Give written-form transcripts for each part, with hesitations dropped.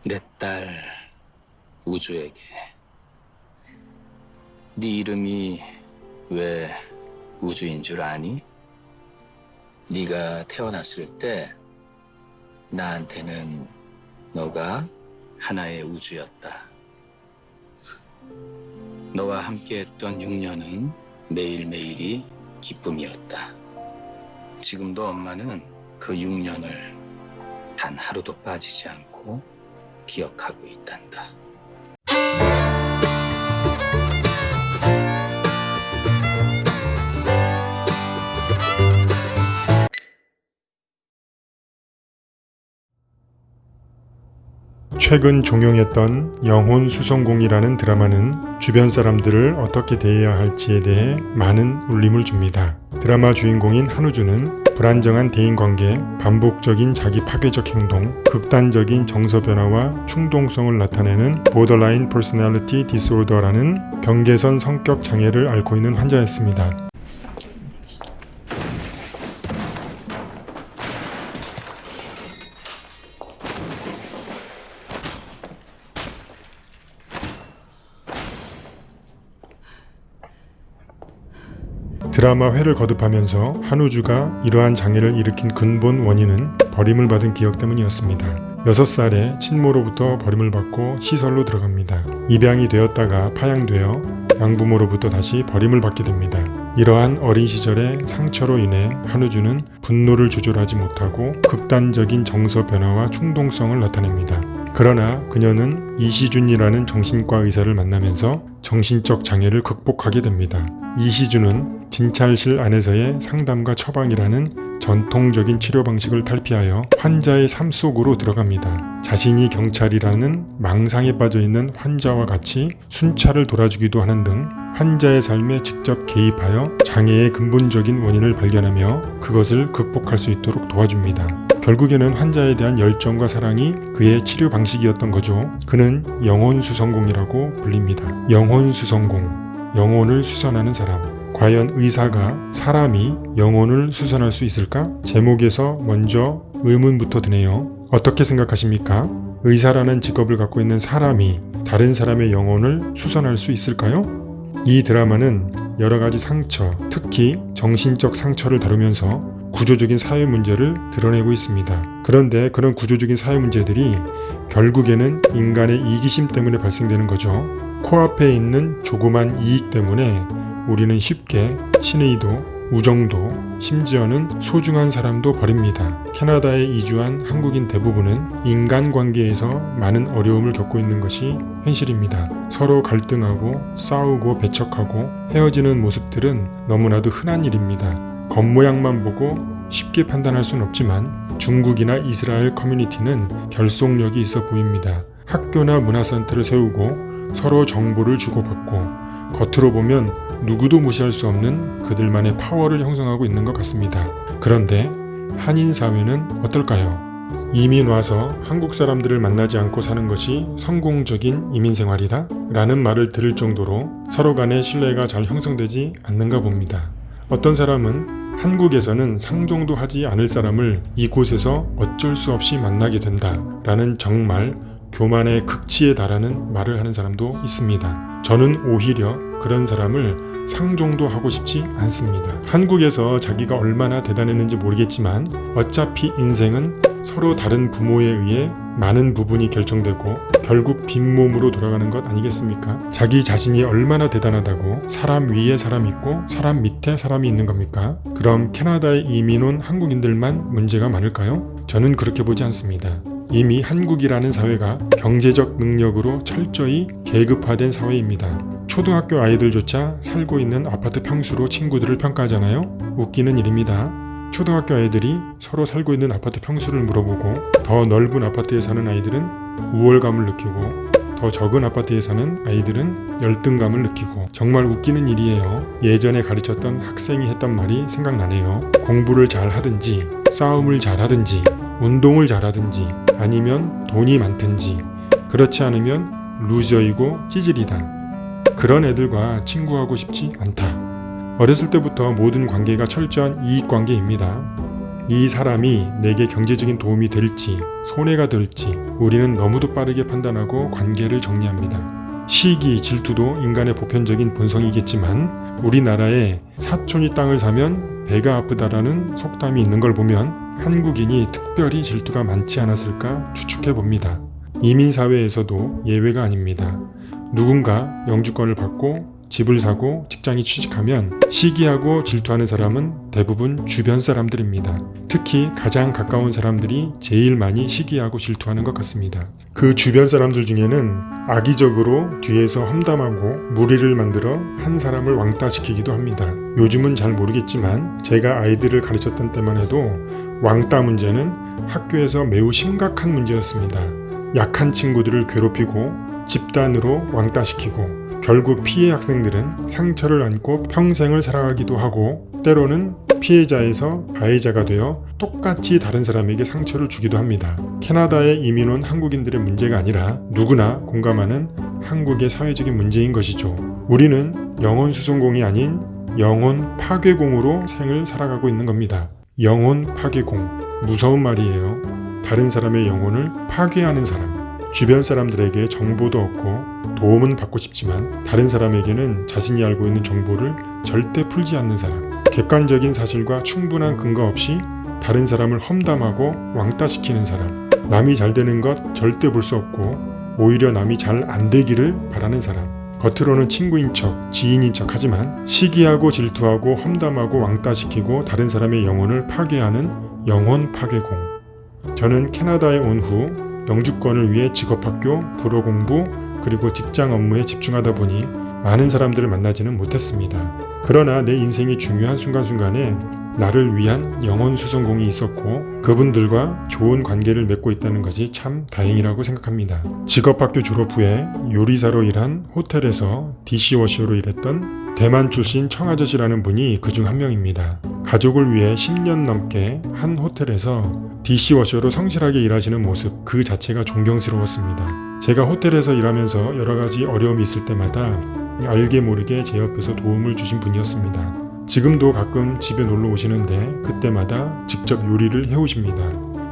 내 딸 우주에게 네 이름이 왜 우주인 줄 아니? 네가 태어났을 때 나한테는 너가 하나의 우주였다. 너와 함께했던 6년은 매일매일이 기쁨이었다. 지금도 엄마는 그 6년을 단 하루도 빠지지 않고 기억하고 있단다. 최근 종영했던 영혼수성공이라는 드라마는 주변 사람들을 어떻게 대해야 할지에 대해 많은 울림을 줍니다. 드라마 주인공인 한우주는 불안정한 대인관계, 반복적인 자기 파괴적 행동, 극단적인 정서 변화와 충동성을 나타내는 보더라인 퍼스널리티 디스오더라는 경계선 성격 장애를 앓고 있는 환자였습니다. 드라마 회를 거듭하면서 한우주가 이러한 장애를 일으킨 근본 원인은 버림을 받은 기억 때문이었습니다. 6살에 친모로부터 버림을 받고 시설로 들어갑니다. 입양이 되었다가 파양되어 양부모로부터 다시 버림을 받게 됩니다. 이러한 어린 시절의 상처로 인해 한우주는 분노를 조절하지 못하고 극단적인 정서 변화와 충동성을 나타냅니다. 그러나 그녀는 이시준이라는 정신과 의사를 만나면서 정신적 장애를 극복하게 됩니다. 이시준은 진찰실 안에서의 상담과 처방이라는 전통적인 치료 방식을 탈피하여 환자의 삶 속으로 들어갑니다. 자신이 경찰이라는 망상에 빠져있는 환자와 같이 순찰을 돌아주기도 하는 등 환자의 삶에 직접 개입하여 장애의 근본적인 원인을 발견하며 그것을 극복할 수 있도록 도와줍니다. 결국에는 환자에 대한 열정과 사랑이 그의 치료 방식이었던 거죠. 그는 영혼수성공이라고 불립니다. 영혼수성공, 영혼을 수선하는 사람. 과연 의사가 사람이 영혼을 수선할 수 있을까? 제목에서 먼저 의문부터 드네요. 어떻게 생각하십니까? 의사라는 직업을 갖고 있는 사람이 다른 사람의 영혼을 수선할 수 있을까요? 이 드라마는 여러 가지 상처, 특히 정신적 상처를 다루면서 구조적인 사회 문제를 드러내고 있습니다. 그런데 그런 구조적인 사회 문제들이 결국에는 인간의 이기심 때문에 발생되는 거죠. 코앞에 있는 조그만 이익 때문에 우리는 쉽게 신의도, 우정도, 심지어는 소중한 사람도 버립니다. 캐나다에 이주한 한국인 대부분은 인간관계에서 많은 어려움을 겪고 있는 것이 현실입니다. 서로 갈등하고 싸우고 배척하고 헤어지는 모습들은 너무나도 흔한 일입니다. 겉모양만 보고 쉽게 판단할 수는 없지만 중국이나 이스라엘 커뮤니티는 결속력이 있어 보입니다. 학교나 문화센터를 세우고 서로 정보를 주고받고 겉으로 보면 누구도 무시할 수 없는 그들만의 파워를 형성하고 있는 것 같습니다. 그런데 한인 사회는 어떨까요? 이민 와서 한국 사람들을 만나지 않고 사는 것이 성공적인 이민 생활이다? 라는 말을 들을 정도로 서로 간의 신뢰가 잘 형성되지 않는가 봅니다. 어떤 사람은 한국에서는 상종도 하지 않을 사람을 이곳에서 어쩔 수 없이 만나게 된다 라는 정말 교만의 극치에 달하는 말을 하는 사람도 있습니다. 저는 오히려 그런 사람을 상종도 하고 싶지 않습니다. 한국에서 자기가 얼마나 대단했는지 모르겠지만 어차피 인생은 서로 다른 부모에 의해 많은 부분이 결정되고 결국 빈몸으로 돌아가는 것 아니겠습니까? 자기 자신이 얼마나 대단하다고 사람 위에 사람이 있고 사람 밑에 사람이 있는 겁니까? 그럼 캐나다에 이민 온 한국인들만 문제가 많을까요? 저는 그렇게 보지 않습니다. 이미 한국이라는 사회가 경제적 능력으로 철저히 계급화된 사회입니다. 초등학교 아이들조차 살고 있는 아파트 평수로 친구들을 평가하잖아요. 웃기는 일입니다. 초등학교 아이들이 서로 살고 있는 아파트 평수를 물어보고 더 넓은 아파트에 사는 아이들은 우월감을 느끼고 더 적은 아파트에 사는 아이들은 열등감을 느끼고 정말 웃기는 일이에요. 예전에 가르쳤던 학생이 했던 말이 생각나네요. 공부를 잘 하든지 싸움을 잘 하든지 운동을 잘 하든지 아니면 돈이 많든지 그렇지 않으면 루저이고 찌질이다. 그런 애들과 친구하고 싶지 않다. 어렸을 때부터 모든 관계가 철저한 이익관계입니다. 이 사람이 내게 경제적인 도움이 될지 손해가 될지 우리는 너무도 빠르게 판단하고 관계를 정리합니다. 시기, 질투도 인간의 보편적인 본성이겠지만 우리나라에 사촌이 땅을 사면 배가 아프다라는 속담이 있는 걸 보면 한국인이 특별히 질투가 많지 않았을까 추측해 봅니다. 이민사회에서도 예외가 아닙니다. 누군가 영주권을 받고 집을 사고 직장에 취직하면 시기하고 질투하는 사람은 대부분 주변 사람들입니다. 특히 가장 가까운 사람들이 제일 많이 시기하고 질투하는 것 같습니다. 그 주변 사람들 중에는 악의적으로 뒤에서 험담하고 무리를 만들어 한 사람을 왕따시키기도 합니다. 요즘은 잘 모르겠지만 제가 아이들을 가르쳤던 때만 해도 왕따 문제는 학교에서 매우 심각한 문제였습니다. 약한 친구들을 괴롭히고 집단으로 왕따시키고 결국 피해 학생들은 상처를 안고 평생을 살아가기도 하고 때로는 피해자에서 가해자가 되어 똑같이 다른 사람에게 상처를 주기도 합니다. 캐나다에 이민 온 한국인들의 문제가 아니라 누구나 공감하는 한국의 사회적인 문제인 것이죠. 우리는 영혼 수송공이 아닌 영혼 파괴공으로 생을 살아가고 있는 겁니다. 영혼 파괴공. 무서운 말이에요. 다른 사람의 영혼을 파괴하는 사람. 주변 사람들에게 정보도 얻고 도움은 받고 싶지만 다른 사람에게는 자신이 알고 있는 정보를 절대 풀지 않는 사람. 객관적인 사실과 충분한 근거 없이 다른 사람을 험담하고 왕따시키는 사람. 남이 잘 되는 것 절대 볼 수 없고 오히려 남이 잘 안 되기를 바라는 사람. 겉으로는 친구인 척, 지인인 척 하지만 시기하고 질투하고 험담하고 왕따시키고 다른 사람의 영혼을 파괴하는 영혼 파괴공. 저는 캐나다에 온 후 영주권을 위해 직업학교, 불어 공부, 그리고 직장 업무에 집중하다 보니 많은 사람들을 만나지는 못했습니다. 그러나 내 인생의 중요한 순간순간에 나를 위한 영혼 수송공이 있었고 그분들과 좋은 관계를 맺고 있다는 것이 참 다행이라고 생각합니다. 직업학교 졸업 후에 요리사로 일한 호텔에서 디시워셔로 일했던 대만 출신 청아저씨라는 분이 그중 한 명입니다. 가족을 위해 10년 넘게 한 호텔에서 디시워셔로 성실하게 일하시는 모습 그 자체가 존경스러웠습니다. 제가 호텔에서 일하면서 여러 가지 어려움이 있을 때마다 알게 모르게 제 옆에서 도움을 주신 분이었습니다. 지금도 가끔 집에 놀러 오시는데 그때마다 직접 요리를 해오십니다.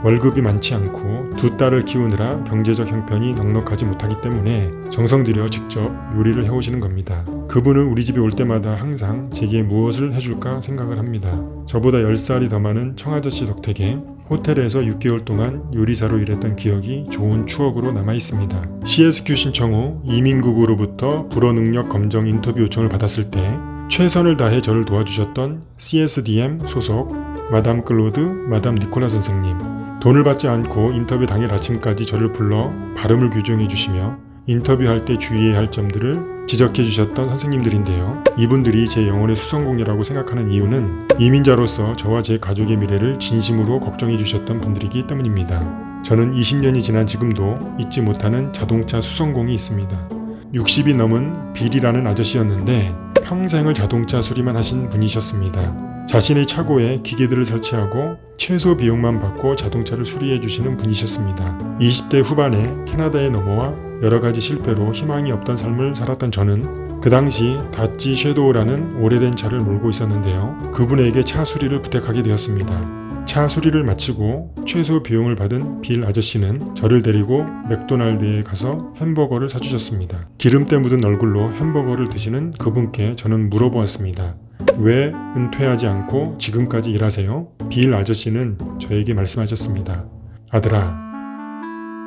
월급이 많지 않고 두 딸을 키우느라 경제적 형편이 넉넉하지 못하기 때문에 정성 들여 직접 요리를 해오시는 겁니다. 그분은 우리 집에 올 때마다 항상 제게 무엇을 해줄까 생각을 합니다. 저보다 10살이 더 많은 청아저씨 덕택에 호텔에서 6개월 동안 요리사로 일했던 기억이 좋은 추억으로 남아 있습니다. CSQ 신청 후 이민국으로부터 불어 능력 검정 인터뷰 요청을 받았을 때 최선을 다해 저를 도와주셨던 CSDM 소속 마담 클로드, 마담 니콜라 선생님, 돈을 받지 않고 인터뷰 당일 아침까지 저를 불러 발음을 교정해 주시며 인터뷰할 때 주의해야 할 점들을 지적해 주셨던 선생님들인데요. 이분들이 제 영혼의 수성공이라고 생각하는 이유는 이민자로서 저와 제 가족의 미래를 진심으로 걱정해 주셨던 분들이기 때문입니다. 저는 20년이 지난 지금도 잊지 못하는 자동차 수성공이 있습니다. 60이 넘은 빌이라는 아저씨였는데 평생을 자동차 수리만 하신 분이셨습니다. 자신의 차고에 기계들을 설치하고 최소 비용만 받고 자동차를 수리해 주시는 분이셨습니다. 20대 후반에 캐나다에 넘어와 여러 가지 실패로 희망이 없던 삶을 살았던 저는 그 당시 다찌 섀도우라는 오래된 차를 몰고 있었는데요. 그분에게 차 수리를 부탁하게 되었습니다. 차 수리를 마치고 최소 비용을 받은 빌 아저씨는 저를 데리고 맥도날드에 가서 햄버거를 사주셨습니다. 기름때 묻은 얼굴로 햄버거를 드시는 그분께 저는 물어보았습니다. 왜 은퇴하지 않고 지금까지 일하세요? 빌 아저씨는 저에게 말씀하셨습니다. 아들아,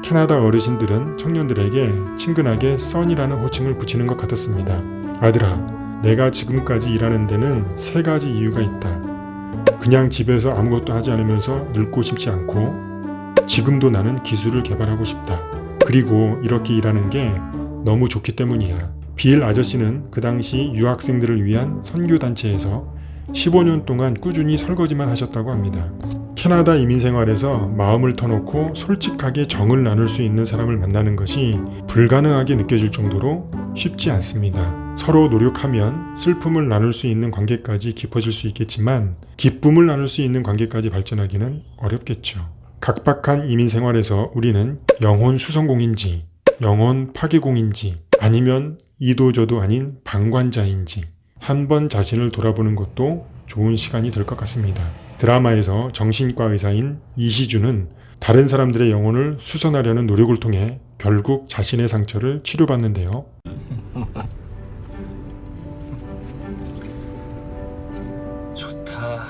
캐나다 어르신들은 청년들에게 친근하게 써니라는 호칭을 붙이는 것 같았습니다. 아들아, 내가 지금까지 일하는 데는 3가지 이유가 있다. 그냥 집에서 아무것도 하지 않으면서 늙고 싶지 않고 지금도 나는 기술을 개발하고 싶다. 그리고 이렇게 일하는 게 너무 좋기 때문이야. 빌 아저씨는 그 당시 유학생들을 위한 선교단체에서 15년 동안 꾸준히 설거지만 하셨다고 합니다. 캐나다 이민 생활에서 마음을 터놓고 솔직하게 정을 나눌 수 있는 사람을 만나는 것이 불가능하게 느껴질 정도로 쉽지 않습니다. 서로 노력하면 슬픔을 나눌 수 있는 관계까지 깊어질 수 있겠지만 기쁨을 나눌 수 있는 관계까지 발전하기는 어렵겠죠. 각박한 이민 생활에서 우리는 영혼 수성공인지 영혼 파괴공인지 아니면 이도저도 아닌 방관자인지 한번 자신을 돌아보는 것도 좋은 시간이 될 것 같습니다. 드라마에서 정신과 의사인 이시주는 다른 사람들의 영혼을 수선하려는 노력을 통해 결국 자신의 상처를 치료받는데요. 좋다.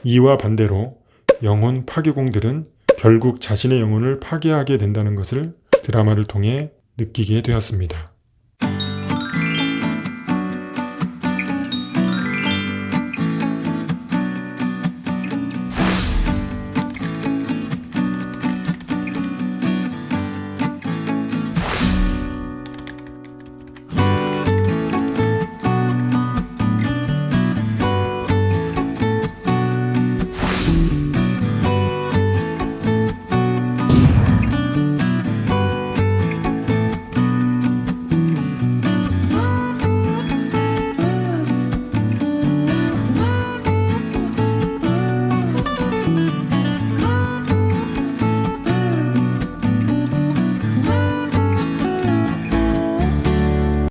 이와 반대로 영혼 파괴공들은 결국 자신의 영혼을 파괴하게 된다는 것을 드라마를 통해 느끼게 되었습니다.